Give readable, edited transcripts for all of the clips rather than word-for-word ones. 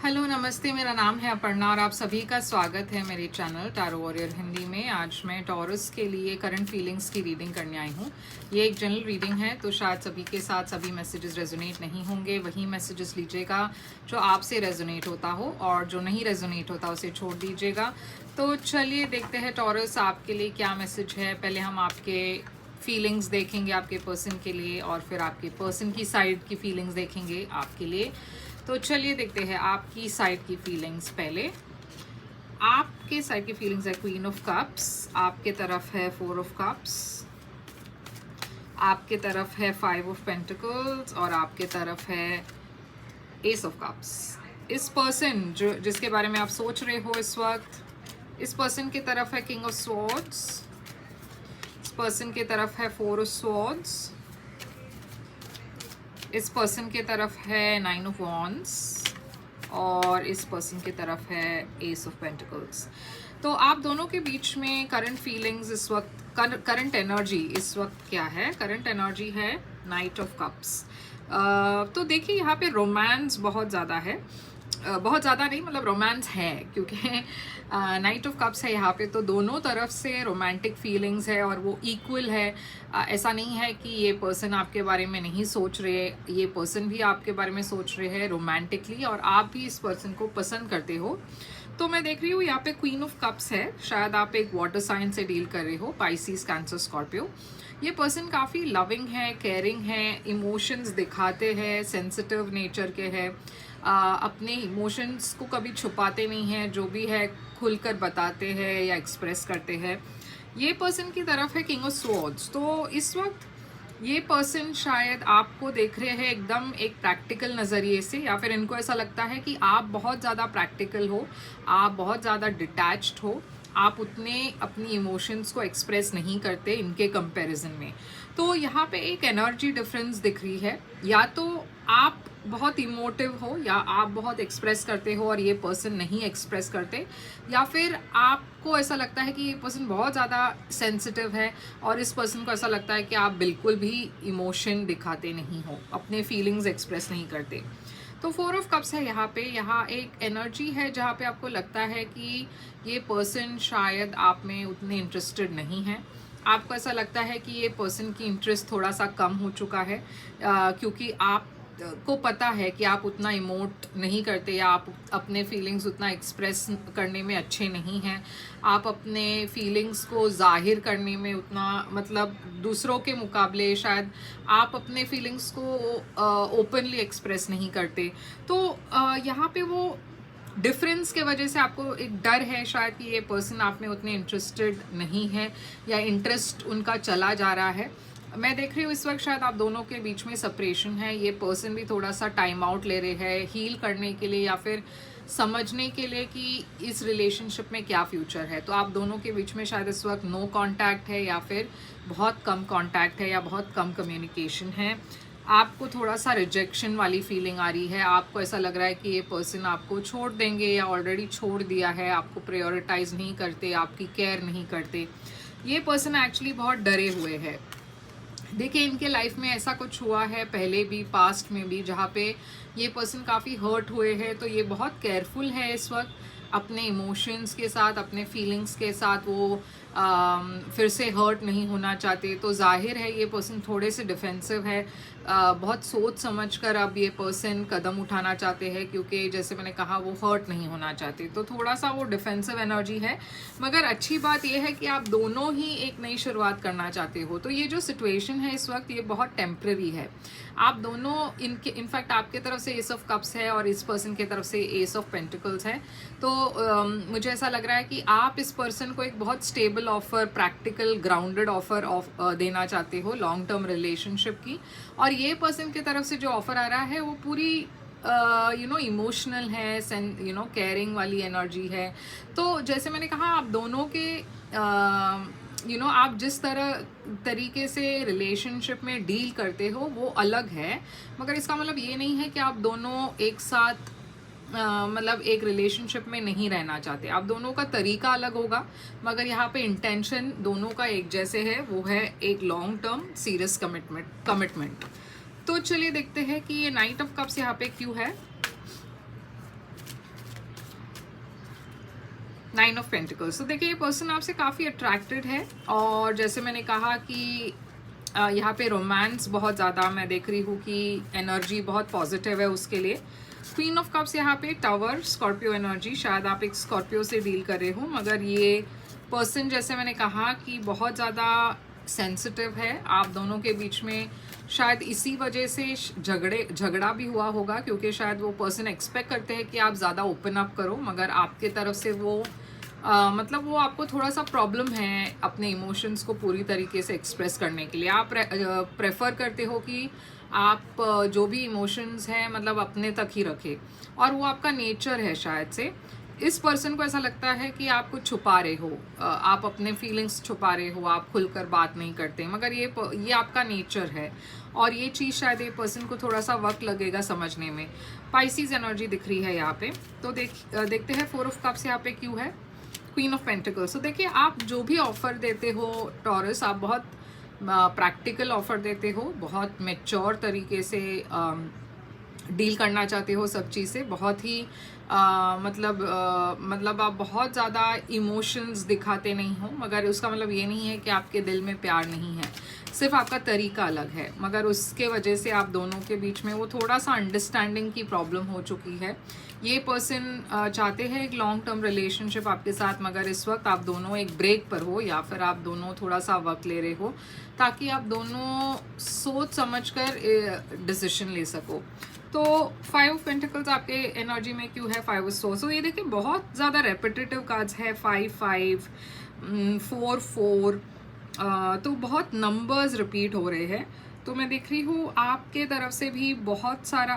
Hello नमस्ते, मेरा नाम है अपर्णा और आप सभी का स्वागत है मेरे चैनल टैरो वॉरियर हिंदी में। आज मैं टॉरस के लिए करंट फीलिंग्स की रीडिंग करने आई हूँ। ये एक जनरल रीडिंग है, तो शायद सभी के साथ सभी मैसेजेस रेजोनेट नहीं होंगे। वही मैसेजेस लीजिएगा जो आपसे रेजोनेट होता हो, और जो नहीं रेजोनेट होता उसे छोड़ दीजिएगा। तो चलिए देखते हैं टॉरस आपके लिए क्या मैसेज है। पहले हम आपके फीलिंग्स देखेंगे आपके पर्सन के लिए, और फिर आपके पर्सन की साइड की फीलिंग्स देखेंगे आपके लिए। तो चलिए देखते हैं आपकी साइड की फीलिंग्स। पहले आपके साइड की फीलिंग्स है क्वीन ऑफ कप्स, आपके तरफ है फोर ऑफ कप्स, आपके तरफ है फाइव ऑफ पेंटिकल्स, और आपके तरफ है एस ऑफ कप्स। इस पर्सन जो जिसके बारे में आप सोच रहे हो इस वक्त, इस पर्सन की तरफ है किंग ऑफ स्वॉर्ड्स, इस पर्सन की तरफ है फोर ऑफ स्वॉर्ड्स, इस पर्सन की तरफ है नाइन ऑफ वॉन्ड्स, और इस पर्सन की तरफ है एस ऑफ पेंटिकल्स। तो आप दोनों के बीच में करंट फीलिंग्स इस वक्त, करंट एनर्जी इस वक्त क्या है? करंट एनर्जी है नाइट ऑफ कप्स। तो देखिए यहाँ पे रोमांस बहुत ज़्यादा है, बहुत ज़्यादा नहीं, मतलब रोमांस है, क्योंकि नाइट ऑफ कप्स है यहाँ पे, तो दोनों तरफ से रोमांटिक फीलिंग्स है और वो इक्वल है। ऐसा नहीं है कि ये पर्सन आपके बारे में नहीं सोच रहे, ये पर्सन भी आपके बारे में सोच रहे हैं रोमांटिकली, और आप भी इस पर्सन को पसंद करते हो। तो मैं देख रही हूँ यहाँ पे क्वीन ऑफ कप्स है, शायद आप एक वाटर साइन से डील कर रहे हो, पाइसिस, कैंसर, स्कॉर्पियो। ये पर्सन काफ़ी लविंग है, केयरिंग है, इमोशंस दिखाते हैं, सेंसिटिव नेचर के हैं, अपने इमोशंस को कभी छुपाते नहीं हैं, जो भी है खुलकर बताते हैं या एक्सप्रेस करते हैं। ये पर्सन की तरफ है किंग ऑफ स्वॉर्ड्स। तो इस वक्त ये पर्सन शायद आपको देख रहे हैं एकदम एक प्रैक्टिकल नज़रिए से, या फिर इनको ऐसा लगता है कि आप बहुत ज़्यादा प्रैक्टिकल हो, आप बहुत ज़्यादा डिटैच्ड हो, आप उतने अपनी इमोशंस को एक्सप्रेस नहीं करते इनके कंपैरिजन में। तो यहाँ पे एक एनर्जी डिफरेंस दिख रही है, या तो आप बहुत इमोटिव हो या आप बहुत एक्सप्रेस करते हो और ये पर्सन नहीं एक्सप्रेस करते, या फिर आपको ऐसा लगता है कि ये पर्सन बहुत ज़्यादा सेंसिटिव है और इस पर्सन को ऐसा लगता है कि आप बिल्कुल भी इमोशन दिखाते नहीं हो, अपने फीलिंग्स एक्सप्रेस नहीं करते। तो फोर ऑफ कप्स है यहाँ पे, यहाँ एक एनर्जी है जहाँ पे आपको लगता है कि ये पर्सन शायद आप में उतने इंटरेस्टेड नहीं है। आपको ऐसा लगता है कि ये पर्सन की इंटरेस्ट थोड़ा सा कम हो चुका है, क्योंकि आप को पता है कि आप उतना इमोट नहीं करते, या आप अपने फीलिंग्स उतना एक्सप्रेस करने में अच्छे नहीं हैं, आप अपने फीलिंग्स को जाहिर करने में उतना, मतलब दूसरों के मुकाबले शायद आप अपने फीलिंग्स को ओपनली एक्सप्रेस नहीं करते। तो यहाँ पे वो डिफरेंस के वजह से आपको एक डर है शायद कि ये पर्सन आप में उतने इंटरेस्टेड नहीं है, या इंटरेस्ट उनका चला जा रहा है। मैं देख रही हूँ इस वक्त शायद आप दोनों के बीच में सेपरेशन है, ये पर्सन भी थोड़ा सा टाइम आउट ले रहे हैं हील करने के लिए, या फिर समझने के लिए कि इस रिलेशनशिप में क्या फ्यूचर है। तो आप दोनों के बीच में शायद इस वक्त नो कांटेक्ट है, या फिर बहुत कम कांटेक्ट है, या बहुत कम कम्युनिकेशन है। आपको थोड़ा सा रिजेक्शन वाली फीलिंग आ रही है, आपको ऐसा लग रहा है कि ये पर्सन आपको छोड़ देंगे या ऑलरेडी छोड़ दिया है, आपको प्रायोरिटाइज नहीं करते, आपकी केयर नहीं करते। ये पर्सन एक्चुअली बहुत डरे हुए हैं। देखिए इनके लाइफ में ऐसा कुछ हुआ है पहले भी, पास्ट में भी, जहाँ पे ये पर्सन काफ़ी हर्ट हुए हैं। तो ये बहुत केयरफुल है इस वक्त अपने इमोशंस के साथ, अपने फीलिंग्स के साथ, वो फिर से हर्ट नहीं होना चाहते। तो जाहिर है ये पर्सन थोड़े से डिफेंसिव है, बहुत सोच समझ कर अब ये पर्सन कदम उठाना चाहते हैं, क्योंकि जैसे मैंने कहा वो हर्ट नहीं होना चाहते। तो थोड़ा सा वो डिफेंसिव एनर्जी है, मगर अच्छी बात ये है कि आप दोनों ही एक नई शुरुआत करना चाहते हो। तो ये जो सिचुएशन है इस वक्त, ये बहुत टेम्प्रेरी है। आप दोनों इनफैक्ट आपके तरफ से एस ऑफ कप्स है और इस पर्सन की तरफ से एस ऑफ पेंटिकल्स है। तो मुझे ऐसा लग रहा है कि आप इस पर्सन को एक बहुत stable offer, practical, grounded offer देना चाहते हो लॉन्ग टर्म रिलेशनशिप की, और ये पर्सन की तरफ से जो ऑफर आ रहा है वो पूरी इमोशनल है, केयरिंग वाली एनर्जी है। तो जैसे मैंने कहा आप दोनों के आप जिस तरीके से रिलेशनशिप में डील करते हो वो अलग है, मगर इसका मतलब ये नहीं है कि आप दोनों एक साथ मतलब एक रिलेशनशिप में नहीं रहना चाहते। आप दोनों का तरीका अलग होगा, मगर यहाँ पे इंटेंशन दोनों का एक जैसे है, वो है एक लॉन्ग टर्म सीरियस कमिटमेंट। तो चलिए देखते हैं कि ये नाइट ऑफ कप्स यहाँ पे क्यों है। Nine of pentacles. तो देखिए ये पर्सन आपसे काफ़ी अट्रैक्टेड है, और जैसे मैंने कहा कि यहाँ पे रोमांस बहुत ज़्यादा मैं देख रही हूँ कि एनर्जी बहुत पॉजिटिव है उसके लिए। क्वीन ऑफ कप्स यहाँ पे टावर, स्कॉर्पियो एनर्जी, शायद आप एक स्कॉर्पियो से डील कर रहे हो, मगर ये पर्सन जैसे मैंने कहा कि बहुत ज़्यादा सेंसिटिव है। आप दोनों के बीच में शायद इसी वजह से झगड़ा भी हुआ होगा, क्योंकि शायद वो पर्सन एक्सपेक्ट करते हैं कि आप ज़्यादा ओपन अप करो, मगर आपके तरफ से वो मतलब वो आपको थोड़ा सा प्रॉब्लम है अपने इमोशंस को पूरी तरीके से एक्सप्रेस करने के लिए। आप प्रेफर करते हो कि आप जो भी इमोशंस हैं मतलब अपने तक ही रखे, और वो आपका नेचर है शायद से। इस पर्सन को ऐसा लगता है कि आप कुछ छुपा रहे हो, आप अपने फीलिंग्स छुपा रहे हो, आप खुलकर बात नहीं करते, मगर ये आपका नेचर है, और ये चीज़ शायद ये पर्सन को थोड़ा सा वक्त लगेगा समझने में। पाइसीज एनर्जी दिख रही है यहाँ पे। तो देखते हैं फोर ऑफ कप्स यहाँ पे क्यों है, क्वीन ऑफ पेंटिकल्स। तो देखिए आप जो भी ऑफर देते हो टॉरस, आप बहुत प्रैक्टिकल ऑफर देते हो, बहुत मैच्योर तरीके से डील करना चाहते हो सब चीज़ से, बहुत ही मतलब आप बहुत ज़्यादा इमोशंस दिखाते नहीं हो, मगर उसका मतलब ये नहीं है कि आपके दिल में प्यार नहीं है, सिर्फ आपका तरीका अलग है। मगर उसके वजह से आप दोनों के बीच में वो थोड़ा सा अंडरस्टैंडिंग की प्रॉब्लम हो चुकी है। ये पर्सन चाहते हैं एक लॉन्ग टर्म रिलेशनशिप आपके साथ, मगर इस वक्त आप दोनों एक ब्रेक पर हो, या फिर आप दोनों थोड़ा सा वक्त ले रहे हो ताकि आप दोनों सोच समझ कर डिसीजन ले सको। तो फाइव ऑफ पेंटिकल्स आपके एनर्जी में क्यों है, फाइव ऑफ सोर्स। तो ये देखिए बहुत ज़्यादा रेपिटेटिव कार्ड्स है, 5 4 4, तो बहुत नंबर्स रिपीट हो रहे हैं। तो मैं देख रही हूँ आपके तरफ से भी बहुत सारा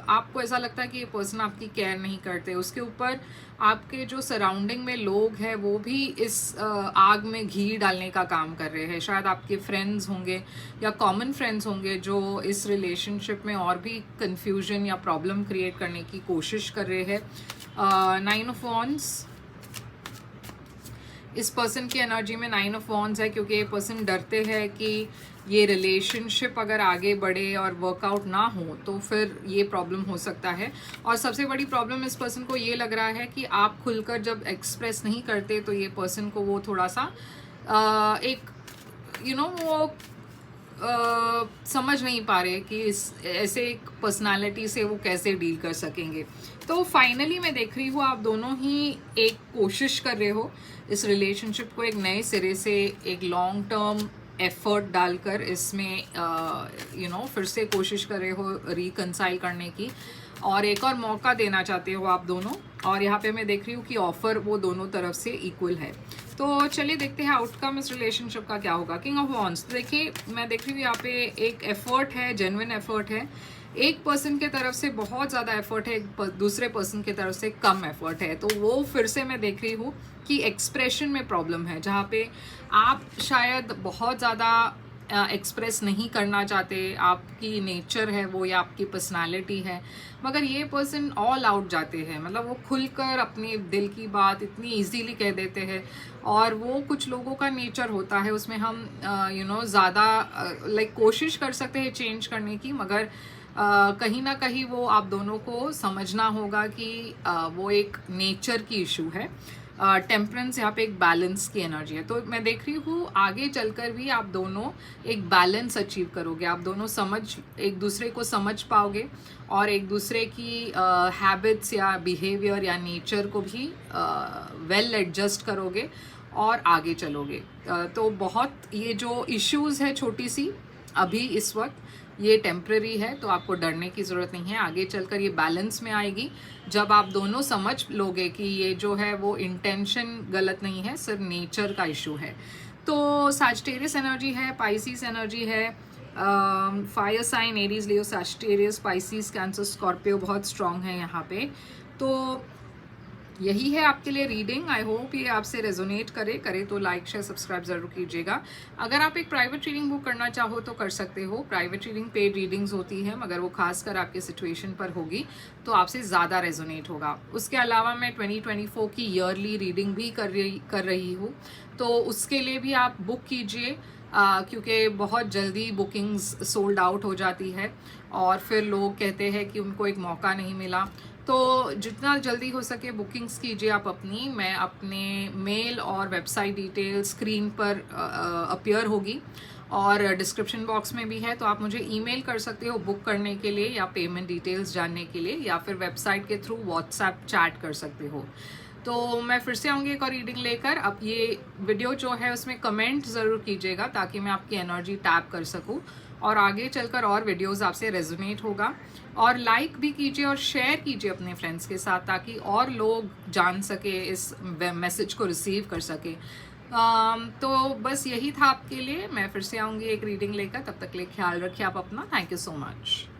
आपको ऐसा लगता है कि ये पर्सन आपकी केयर नहीं करते, उसके ऊपर आपके जो सराउंडिंग में लोग हैं वो भी इस आग में घी डालने का काम कर रहे हैं। शायद आपके फ्रेंड्स होंगे या कॉमन फ्रेंड्स होंगे जो इस रिलेशनशिप में और भी कंफ्यूजन या प्रॉब्लम क्रिएट करने की कोशिश कर रहे हैं। 9 ऑफ वॉन्ड्स, इस पर्सन की एनर्जी में 9 ऑफ वॉन्ड्स है, क्योंकि ये पर्सन डरते हैं कि ये रिलेशनशिप अगर आगे बढ़े और वर्कआउट ना हो तो फिर ये प्रॉब्लम हो सकता है। और सबसे बड़ी प्रॉब्लम इस पर्सन को ये लग रहा है कि आप खुलकर जब एक्सप्रेस नहीं करते तो ये पर्सन को वो थोड़ा सा एक वो समझ नहीं पा रहे कि इस ऐसे एक पर्सनालिटी से वो कैसे डील कर सकेंगे। तो फाइनली मैं देख रही हूँ आप दोनों ही एक कोशिश कर रहे हो इस रिलेशनशिप को एक नए सिरे से एक लॉन्ग टर्म एफर्ट डालकर इसमें फिर से कोशिश कर रहे हो रिकंसाइल करने की, और एक और मौका देना चाहते हो आप दोनों। और यहाँ पे मैं देख रही हूँ कि ऑफर वो दोनों तरफ से इक्वल है। तो चलिए देखते हैं आउटकम इस रिलेशनशिप का क्या होगा। किंग ऑफ वॉन्ड्स, तो देखिए मैं देख रही हूँ यहाँ पे एक एफर्ट है, जेन्युइन एफर्ट है। एक पर्सन के तरफ से बहुत ज़्यादा एफर्ट है, दूसरे पर्सन के तरफ से कम एफर्ट है। तो वो फिर से मैं देख रही हूँ कि एक्सप्रेशन में प्रॉब्लम है, जहाँ पे आप शायद बहुत ज़्यादा एक्सप्रेस नहीं करना चाहते, आपकी नेचर है वो या आपकी पर्सनालिटी है, मगर ये पर्सन ऑल आउट जाते हैं, मतलब वो खुलकर अपने दिल की बात इतनी इजीली कह देते हैं। और वो कुछ लोगों का नेचर होता है, उसमें हम ज़्यादा कोशिश कर सकते हैं चेंज करने की, मगर कहीं ना कहीं वो आप दोनों को समझना होगा कि वो एक नेचर की इशू है। टेम्परेंस यहाँ पे एक बैलेंस की एनर्जी है। तो मैं देख रही हूँ आगे चलकर भी आप दोनों एक बैलेंस अचीव करोगे, आप दोनों एक दूसरे को समझ पाओगे और एक दूसरे की हैबिट्स या बिहेवियर या नेचर को भी वेल एडजस्ट करोगे और आगे चलोगे। तो बहुत ये जो इश्यूज़ है छोटी सी अभी इस वक्त ये टेम्पररी है, तो आपको डरने की ज़रूरत नहीं है। आगे चलकर ये बैलेंस में आएगी जब आप दोनों समझ लोगे कि ये जो है वो इंटेंशन गलत नहीं है, सिर्फ नेचर का इशू है। तो सैजिटेरियस एनर्जी है, पाइसिस एनर्जी है, फायर साइन एरीज, लियो, सैजिटेरियस, पाइसिस, कैंसर, स्कॉर्पियो बहुत स्ट्रॉन्ग है यहाँ पे। तो यही है आपके लिए रीडिंग। आई होप ये आपसे रेजोनेट करे तो लाइक शेयर सब्सक्राइब ज़रूर कीजिएगा। अगर आप एक प्राइवेट रीडिंग बुक करना चाहो तो कर सकते हो। प्राइवेट रीडिंग पेड रीडिंग्स होती है, मगर वो खासकर आपके सिचुएशन पर होगी तो आपसे ज़्यादा रेजोनेट होगा। उसके अलावा मैं 2024 की ईयरली रीडिंग भी कर रही हूँ, तो उसके लिए भी आप बुक कीजिए। क्योंकि बहुत जल्दी बुकिंग्स सोल्ड आउट हो जाती है और फिर लोग कहते हैं कि उनको एक मौका नहीं मिला। तो जितना जल्दी हो सके बुकिंग्स कीजिए आप अपनी। मैं अपने मेल और वेबसाइट डिटेल स्क्रीन पर अपीयर होगी और डिस्क्रिप्शन बॉक्स में भी है, तो आप मुझे ईमेल कर सकते हो बुक करने के लिए या पेमेंट डिटेल्स जानने के लिए, या फिर वेबसाइट के थ्रू व्हाट्सएप चैट कर सकते हो। तो मैं फिर से आऊँगी एक और रीडिंग लेकर। अब ये वीडियो जो है उसमें कमेंट ज़रूर कीजिएगा ताकि मैं आपकी एनर्जी टैप कर सकूँ और आगे चलकर और वीडियोस आपसे रेजोनेट होगा। और लाइक भी कीजिए और शेयर कीजिए अपने फ्रेंड्स के साथ ताकि और लोग जान सके, इस मैसेज को रिसीव कर सके। तो बस यही था आपके लिए। मैं फिर से आऊँगी एक रीडिंग लेकर, तब तक के लिए ख्याल रखिए आप अपना। Thank you so much.